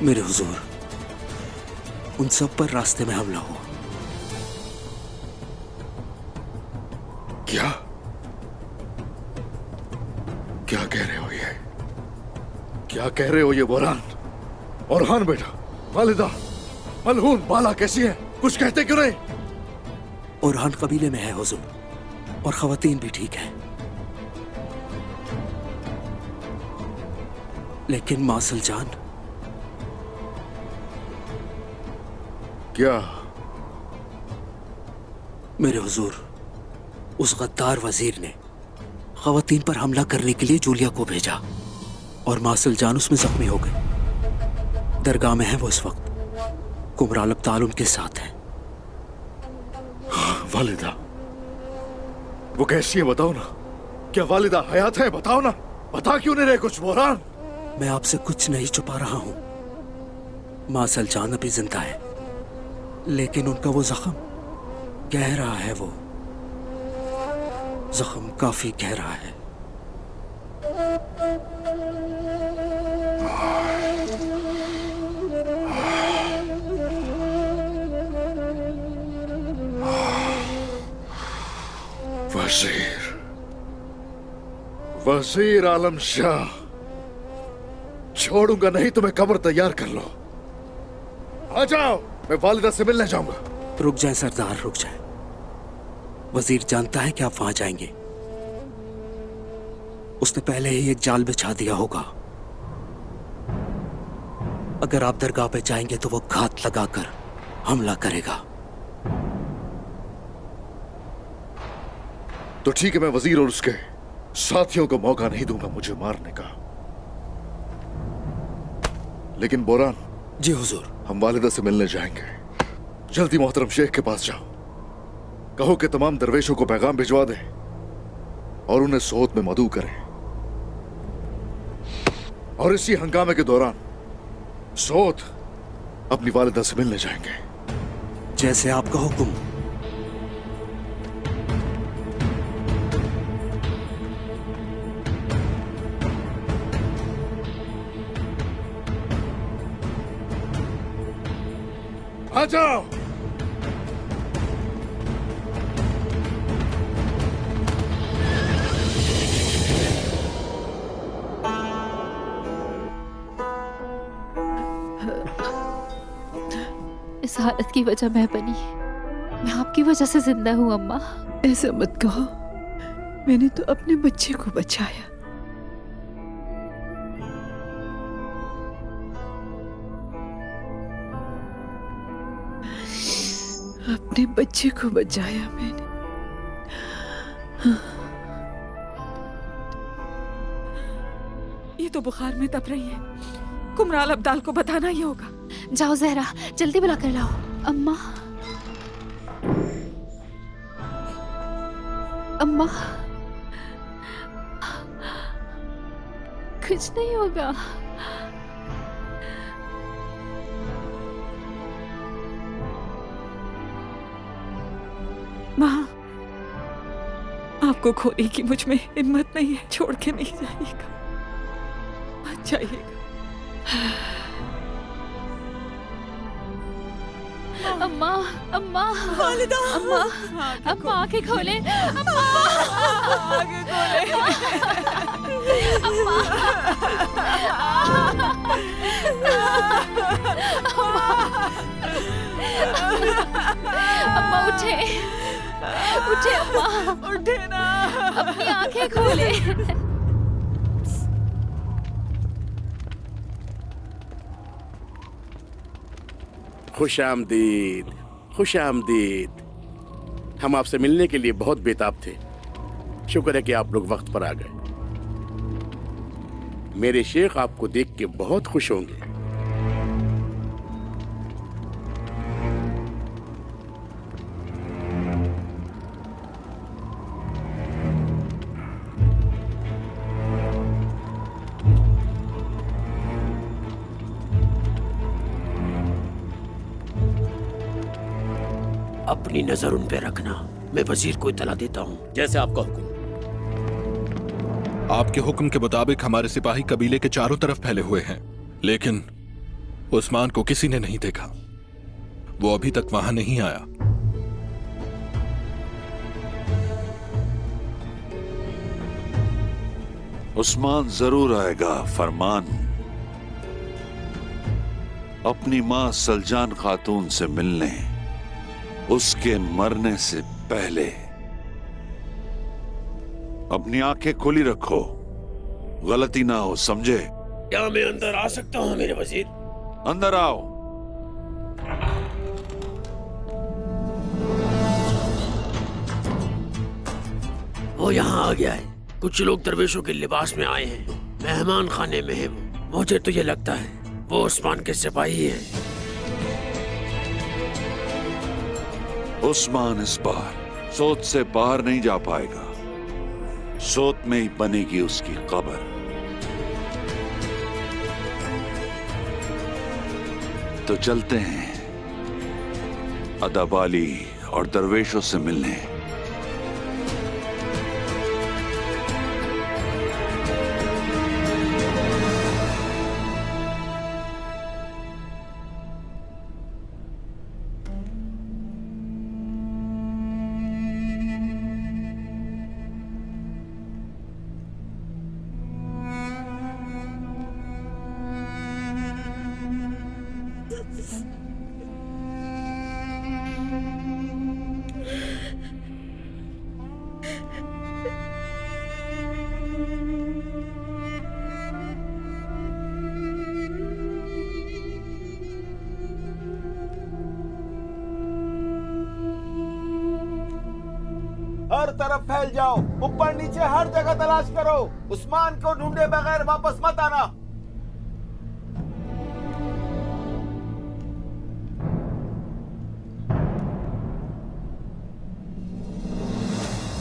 मेरे हुजूर, उन सब पर रास्ते में हमला हुआ। क्या क्या कह रहे हो ये? क्या कह रहे हो ये बोरान? ओरहान बेटा, वालिदा, मलहून, बाला कैसी है? कुछ कहते क्यों नहीं? ओरहान कबीले में है हुजूर, और खवातीन भी ठीक है, लेकिन मासल जान। क्या? मेरे हुजूर, उस गद्दार वजीर ने खवातीन पर हमला करने के लिए जूलिया को भेजा और मासल जान उसमें जख्मी हो गई। दरगाह में है वो इस वक्त। कुमराल अब्दाल उनके साथ है। वालिदा, वो कैसी है बताओ ना। क्या वालिदा हयात है? बताओ ना। बता क्यों नहीं रहे कुछ बोरान? मैं आपसे कुछ नहीं छुपा रहा हूं। मासल जान अभी जिंदा है, लेकिन उनका वो जख्म गहरा है। वो जख्म काफी गहरा है। वजीर आलम शाह, छोड़ूंगा नहीं। तुम्हें कब्र तैयार कर लो। आ जाओ, मैं वालिदा से मिलने जाऊंगा। रुक जाए सरदार, रुक जाए। वजीर जानता है कि आप वहां जाएंगे। उसने पहले ही एक जाल बिछा दिया होगा। अगर आप दरगाह पे जाएंगे तो वो घात लगाकर हमला करेगा। तो ठीक है, मैं वजीर और उसके साथियों को मौका नहीं दूंगा मुझे मारने का। लेकिन बोरान। जी हुजूर। हम वालिदा से मिलने जाएंगे। जल्दी मोहतरम शेख के पास जाओ। कहो कि तमाम दरवेशों को पैगाम भिजवा दे और उन्हें सोत में मदऊ करें। और इसी हंगामे के दौरान सोत अपनी वालिदा से मिलने जाएंगे। जैसे आपका हुक्म। आ जाओ। इस हालत की वजह मैं बनी। मैं आपकी वजह से जिंदा हूँ अम्मा। ऐसा मत कहो, मैंने तो अपने बच्चे को बचाया। अपने बच्चे को बचाया मैंने। ये तो बुखार में तप रही है। कुमराल अब्दाल को बताना ही होगा। जाओ जहरा, जल्दी बुला कर लाओ। अम्मा, अम्मा, कुछ नहीं होगा। माँ, आपको खोने की मुझ में हिम्मत नहीं है। छोड़ के नहीं जाइएगा, मत जाइएगा। अम्मा, अम्मा, वालिदा, अम्मा, अम्मा आंखें खोले। अम्मा, आगे खोले। अम्मा, अम्मा उठे, उठे अम्मा, उठे ना। अपनी आंखें खोले। खुश आमदीद, खुश आमदीद। हम आपसे मिलने के लिए बहुत बेताब थे। शुक्र है कि आप लोग वक्त पर आ गए। मेरे शेख आपको देख के बहुत खुश होंगे। अपनी नजर उन पे रखना। मैं वजीर को इतला देता हूँ। जैसे आपका हुक्म। आपके हुक्म के मुताबिक हमारे सिपाही कबीले के चारों तरफ फैले हुए हैं, लेकिन उस्मान को किसी ने नहीं देखा। वो अभी तक वहां नहीं आया। उस्मान जरूर आएगा फरमान। अपनी मां सलजान खातून से मिलने, उसके मरने से पहले। अपनी आंखें खुली रखो, गलती ना हो, समझे? क्या मैं अंदर आ सकता हूं मेरे वजीर? अंदर आओ। वो यहाँ आ गया है। कुछ लोग दरवेशों के लिबास में आए हैं, मेहमान खाने में है वो। मुझे तो ये लगता है वो उस्मान के सिपाही हैं। उस्मान इस बार सोच से बाहर नहीं जा पाएगा। सोच में ही बनेगी उसकी कब्र। तो चलते हैं अदब अली और दरवेशों से मिलने। हर तरफ फैल जाओ, ऊपर नीचे हर जगह तलाश करो। उस्मान को ढूंढे बगैर वापस मत आना।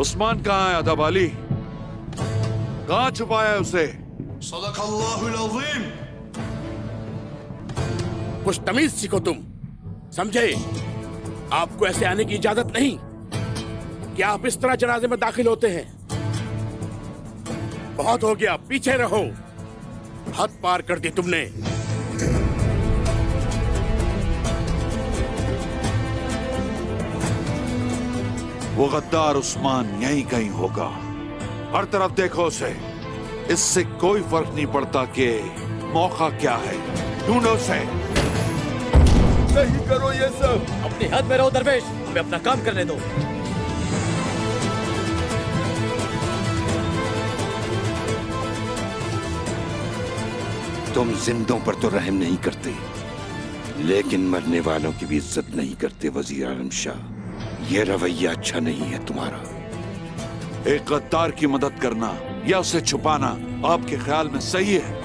उस्मान कहाँ है अदब अली? कहाँ छुपाया है उसे? सदक़ल्लाहुल अज़ीम। कुछ तमीज सीखो तुम, समझे? आपको ऐसे आने की इजाजत नहीं कि आप इस तरह जनाजे में दाखिल होते हैं। बहुत हो गया, पीछे रहो। हद पार कर दी तुमने। वो गद्दार उस्मान यहीं कहीं होगा। हर तरफ देखो उसे। इससे कोई फर्क नहीं पड़ता कि मौका क्या है। ढूंढो उसे। नहीं करो ये सब। अपनी हद में रहो दरवेश, हमें अपना काम करने दो। तुम जिंदों पर तो रहम नहीं करते, लेकिन मरने वालों की भी इज्जत नहीं करते वजीर आलम शाह। ये रवैया अच्छा नहीं है तुम्हारा। एक गद्दार की मदद करना या उसे छुपाना आपके ख्याल में सही है?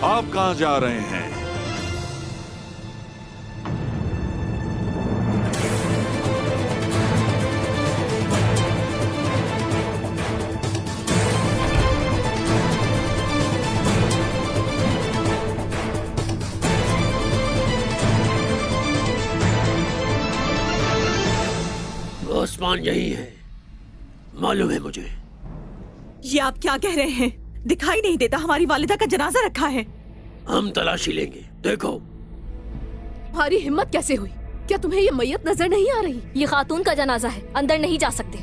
आप कहां जा रहे हैं? उस्मान यही है, मालूम है मुझे। ये आप क्या कह रहे हैं? दिखाई नहीं देता हमारी वालिदा का जनाजा रखा है। हम तलाशी लेंगे, देखो। तुम्हारी हिम्मत कैसे हुई? क्या तुम्हें ये मैयत नजर नहीं आ रही? ये खातून का जनाजा है, अंदर नहीं जा सकते।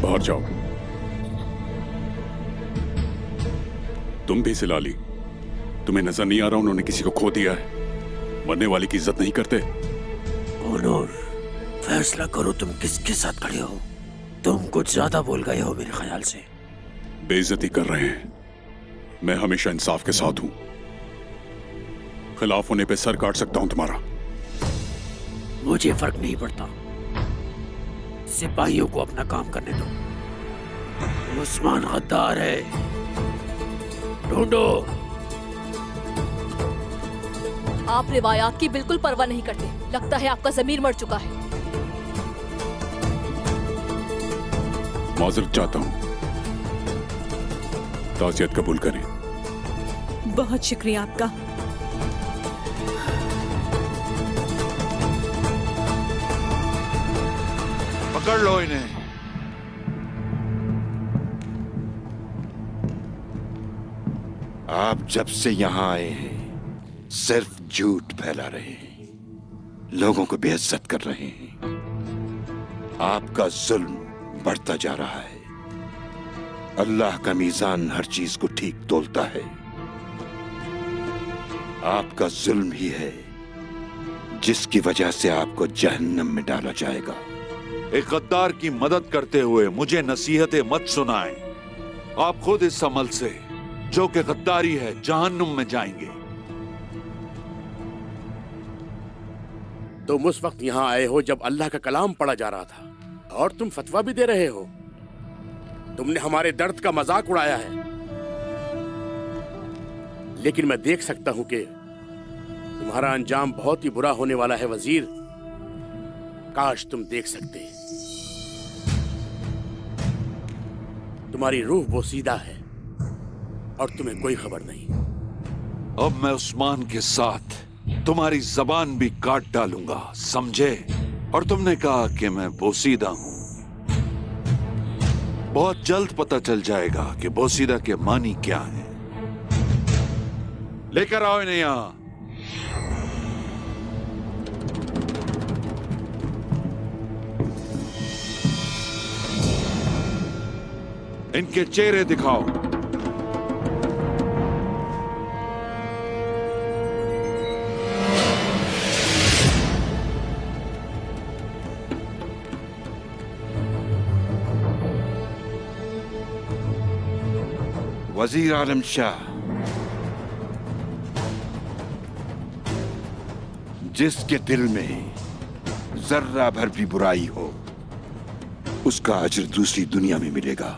बाहर जाओ। तुम भी सिला ली। तुम्हें नजर नहीं आ रहा उन्होंने किसी को खो दिया है? मरने वाले की इज्जत नहीं करते। ओनूर, फैसला करो तुम किसके साथ खड़े हो। तुम कुछ ज्यादा बोल गए हो मेरे ख्याल से। बेइज्जती कर रहे हैं। मैं हमेशा इंसाफ के साथ हूं। खिलाफ होने पे सर काट सकता हूं तुम्हारा। मुझे फर्क नहीं पड़ता, सिपाहियों को अपना काम करने दो। उस्मान गद्दार है, ढूंढो। आप रिवायात की बिल्कुल परवाह नहीं करते। लगता है आपका जमीर मर चुका है। माजरत चाहता हूं, ताज़ियत कबूल करें। बहुत शुक्रिया आपका। पकड़ लो इन्हें। आप जब से यहां आए हैं सिर्फ झूठ फैला रहे हैं, लोगों को बेइज्जत कर रहे हैं। आपका जुल्म बढ़ता जा रहा है। अल्लाह का मीज़ान हर चीज को ठीक तोलता है। आपका जुल्म ही है जिसकी वजह से आपको जहन्नम में डाला जाएगा। एक गद्दार की मदद करते हुए मुझे नसीहतें मत सुनाएं। आप खुद इस अमल से जो कि गद्दारी है जहन्नुम में जाएंगे। तुम उस वक्त यहाँ आए हो जब अल्लाह का कलाम पढ़ा जा रहा था और तुम फतवा भी दे रहे हो। तुमने हमारे दर्द का मजाक उड़ाया है, लेकिन मैं देख सकता हूं कि तुम्हारा अंजाम बहुत ही बुरा होने वाला है वजीर। काश तुम देख सकते। तुम्हारी रूह बोसीदा है और तुम्हें कोई खबर नहीं। अब मैं उस्मान के साथ तुम्हारी जबान भी काट डालूंगा, समझे? और तुमने कहा कि मैं बोसीदा हूं। बहुत जल्द पता चल जाएगा कि बोसीदा के मानी क्या है। लेकर आओ इन्हें यहां। इनके चेहरे दिखाओ। वजीर आलम शाह, जिसके दिल में जर्रा भर भी बुराई हो उसका अजर दूसरी दुनिया में मिलेगा,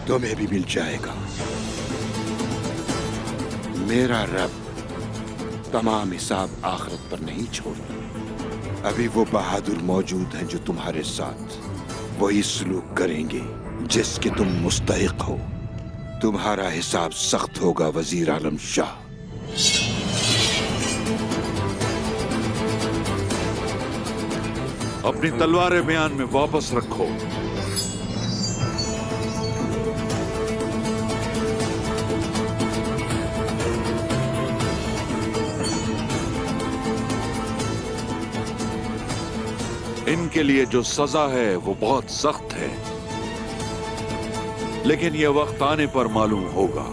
तुम्हें भी मिल जाएगा। मेरा रब तमाम हिसाब आखिरत पर नहीं छोड़ता। अभी वो बहादुर मौजूद हैं जो तुम्हारे साथ वही सलूक करेंगे जिसके तुम मुस्तहिक हो। तुम्हारा हिसाब सख्त होगा वजीर आलम शाह। अपनी तलवारें बयान में वापस रखो। इनके लिए जो सजा है वो बहुत सख्त है, लेकिन यह वक्त आने पर मालूम होगा।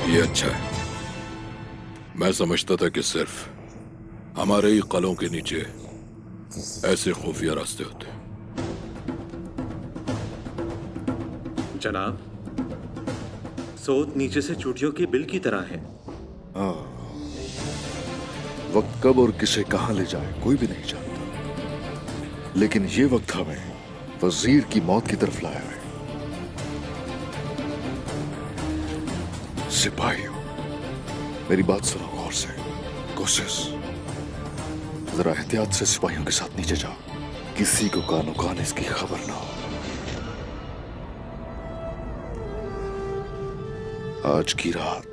ये अच्छा है। मैं समझता था कि सिर्फ हमारे ही कलों के नीचे ऐसे खुफिया रास्ते होते। जनाब, सोत नीचे से चूटियों के बिल की तरह है। वक्त कब और किसे कहां ले जाए कोई भी नहीं जानता, लेकिन ये वक्त हमें वजीर की मौत की तरफ लाया है। सिपाहियों, मेरी बात सुनो गौर से। कोशिश, जरा एहतियात से सिपाहियों के साथ नीचे जाओ, किसी को कानो कान इसकी खबर ना हो। आज की रात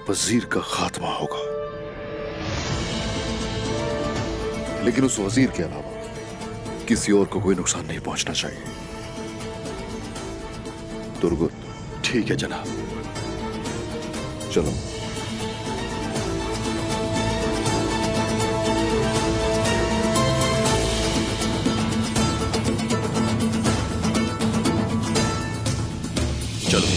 वजीर का खात्मा होगा। लेकिन उस वजीर के अलावा किसी और को कोई नुकसान नहीं पहुंचना चाहिए। दुर्गुत। ठीक है जनाब। चलो। चलो।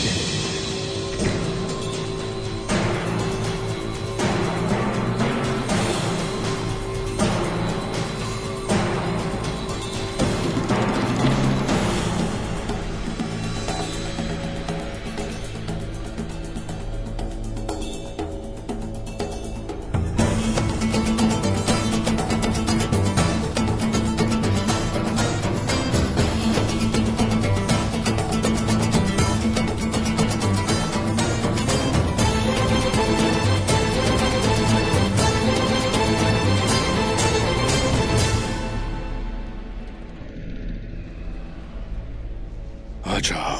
आ जाओ।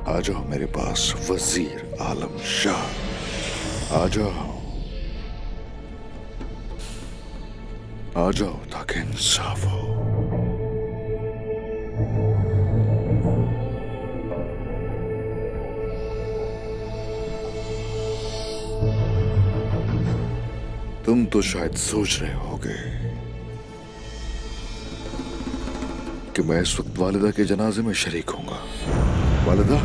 आ जाओ मेरे पास वजीर आलम शाह। आ जाओ। आ जाओ ताकि इंसाफ हो। तुम तो शायद सोच रहे होगे कि मैं इस वक्त वालिदा के जनाजे में शरीक होऊंगा। वालिदा,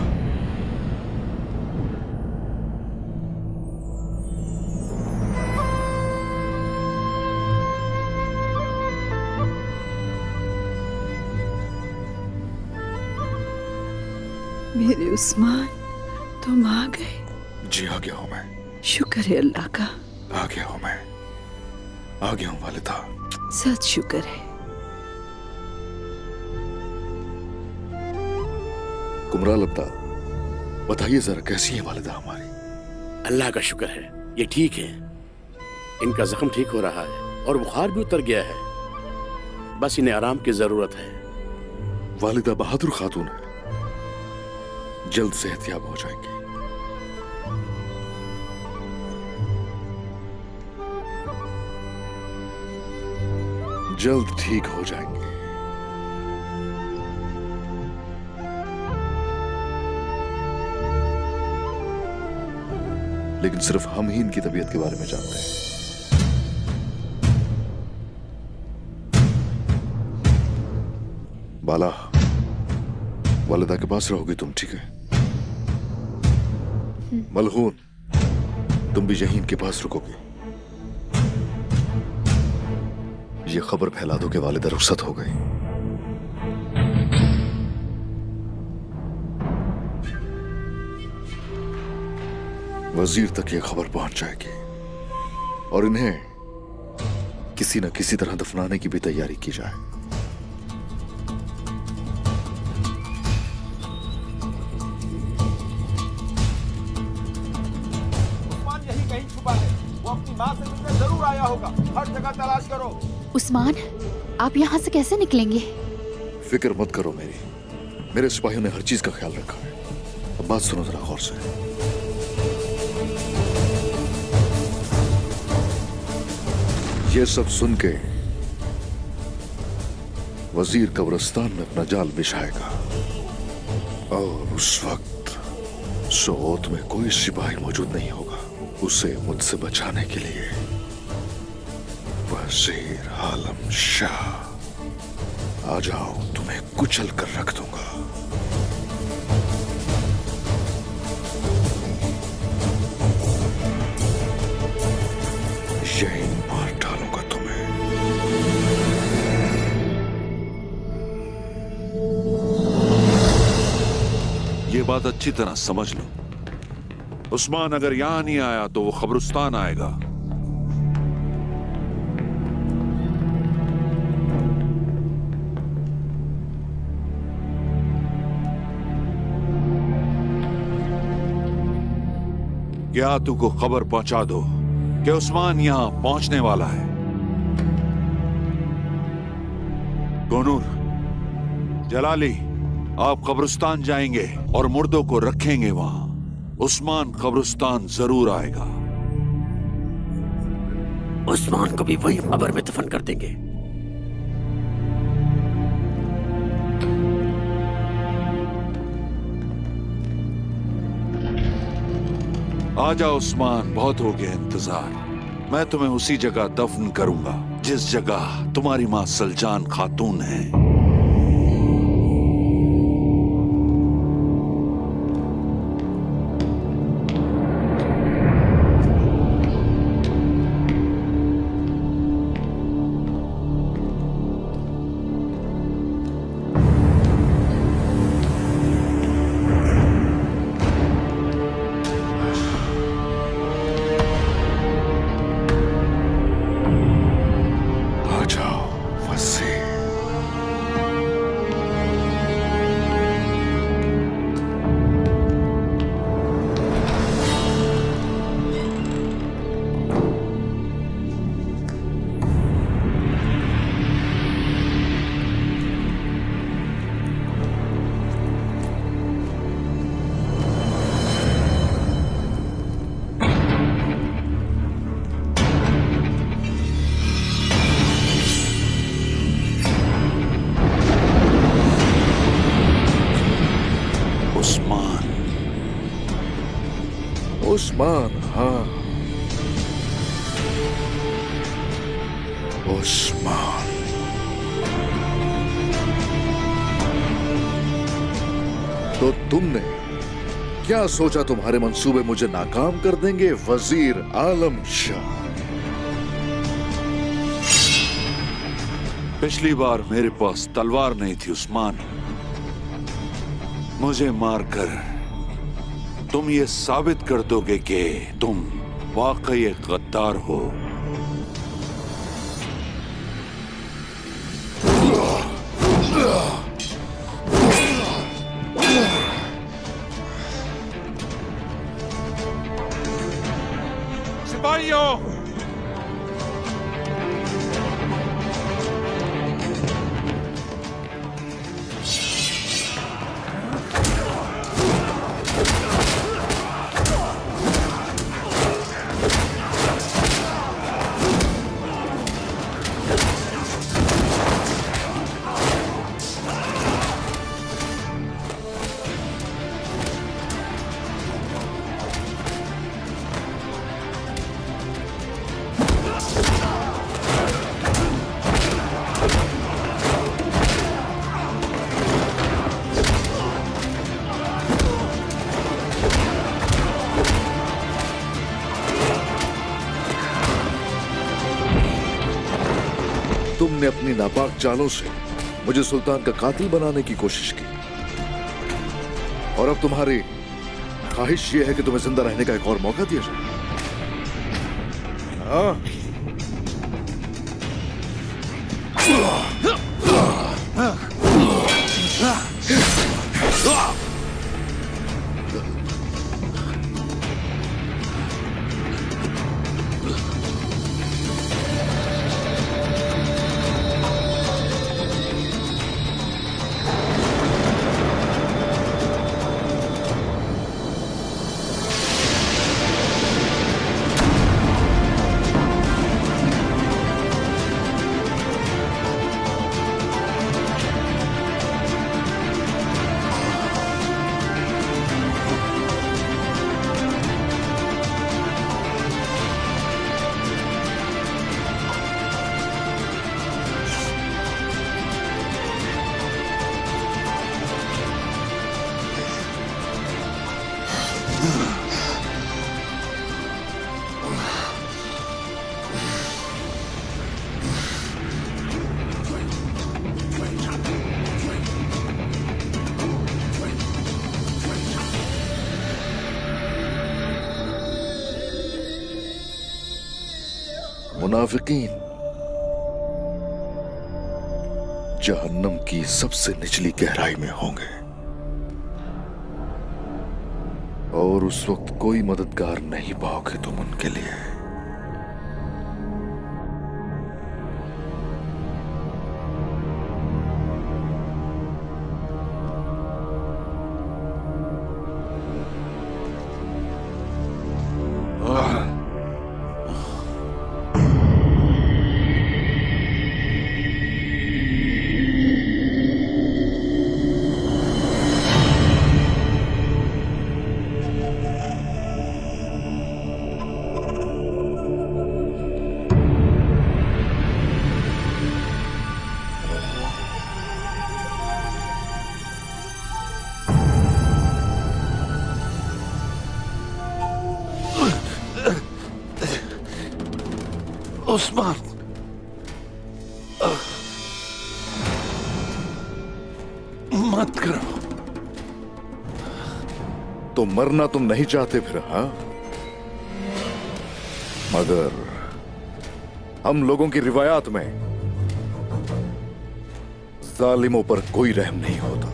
मेरे उस्मान, तुम आ गए। जी आ गया हूं मैं। शुक्र है अल्लाह का। आ गया हूं मैं। आ गया हूं वालिदा। सच शुक्र है। कुमराल अब्दाल, बताइए जरा कैसी है वालिदा हमारी? अल्लाह का शुक्र है, ये ठीक है। इनका जख्म ठीक हो रहा है और बुखार भी उतर गया है। बस इन्हें आराम की जरूरत है। वालिदा बहादुर खातून है, जल्द सेहतयाब हो जाएंगी। जल्द ठीक हो जाएंगे। लेकिन सिर्फ हम ही इनकी तबीयत के बारे में जानते हैं। बाला, वालिदा के पास रहोगी तुम, ठीक है? मलहून, तुम भी यहीं इनके पास रुकोगे। ये खबर फैला दो कि वालिदा रुखसत हो गई। वजीर तक ये खबर पहुंच जाएगी और इन्हें किसी न किसी तरह दफनाने की भी तैयारी की जाए। उस्मान यही कहीं छुपा है। वो अपनी माँ से मिलने जरूर आया होगा। हर जगह तलाश करो। उस्मान, आप यहाँ से कैसे निकलेंगे? फिक्र मत करो मेरे सिपाहियों ने हर चीज का ख्याल रखा है। अब बात सुनो जरा गौर से। ये सब सुन के वजीर कब्रिस्तान में अपना जाल बिछाएगा और उस वक्त सोत में कोई सिपाही मौजूद नहीं होगा उसे मुझसे बचाने के लिए। वजीर आलम शाह, आ जाओ, तुम्हें कुचल कर रख दूंगा। यही मार डालूंगा तुम्हें। ये बात अच्छी तरह समझ लो, उस्मान अगर यहां नहीं आया तो वो कब्रिस्तान आएगा। ज्ञातू को खबर पहुंचा दो कि उस्मान यहां पहुंचने वाला है। गोनूर, जलाली, आप कब्रिस्तान जाएंगे और मुर्दों को रखेंगे वहां। उस्मान कब्रिस्तान जरूर आएगा। उस्मान को भी वही कब्र में दफन कर देंगे। आजा उस्मान, बहुत हो गया इंतजार। मैं तुम्हें उसी जगह दफन करूंगा जिस जगह तुम्हारी मां सलजान खातून है। उस्मान, हाँ, उस्मान। तो तुमने क्या सोचा तुम्हारे मंसूबे मुझे नाकाम कर देंगे वजीर आलम शाह? पिछली बार मेरे पास तलवार नहीं थी उस्मान। मुझे मारकर तुम ये साबित कर दोगे कि तुम वाकई एक गद्दार हो। सिपाहियों, तुमने अपनी नापाक चालों से मुझे सुल्तान का कातिल बनाने की कोशिश की, और अब तुम्हारी ख्वाहिश यह है कि तुम्हें जिंदा रहने का एक और मौका दिया जाए। हाँ? मुनाफिकीन जहन्नम की सबसे निचली गहराई में होंगे, और उस वक्त कोई मददगार नहीं पाओगे तुम उनके लिए। उस्मान, मत करो। तो मरना तुम नहीं चाहते फिर, हाँ? मगर हम लोगों की रिवायात में जालिमों पर कोई रहम नहीं होता।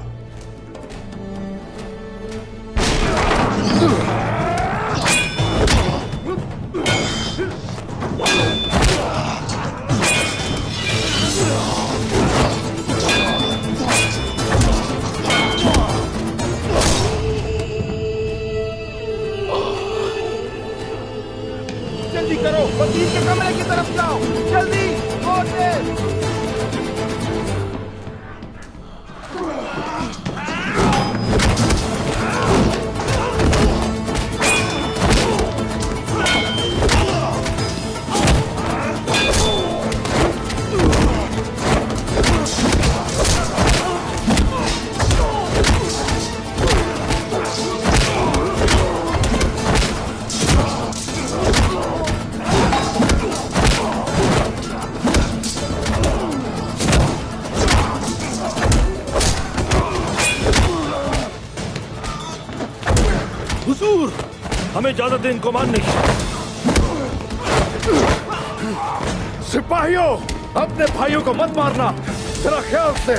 जल्दी करो, वकील के कमरे की तरफ जाओ, जल्दी, और तेज। हुजूर, हमें ज्यादा दिन को मान नहीं। सिपाहियों, अपने भाइयों को मत मारना, जरा ख्याल से।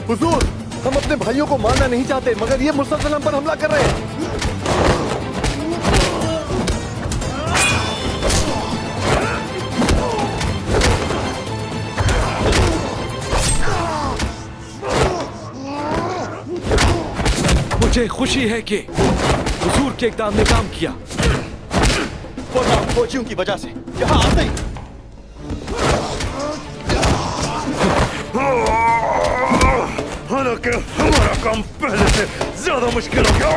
हुजूर, हम अपने भाइयों को मारना नहीं चाहते, मगर ये मुसलसल पर हमला कर रहे हैं। मुझे खुशी है कि हुजूर के इक़दाम ने काम किया। वो नाम फौजियों की वजह से यहाँ आते ही हालांकि हमारा काम पहले से ज्यादा मुश्किल हो गया।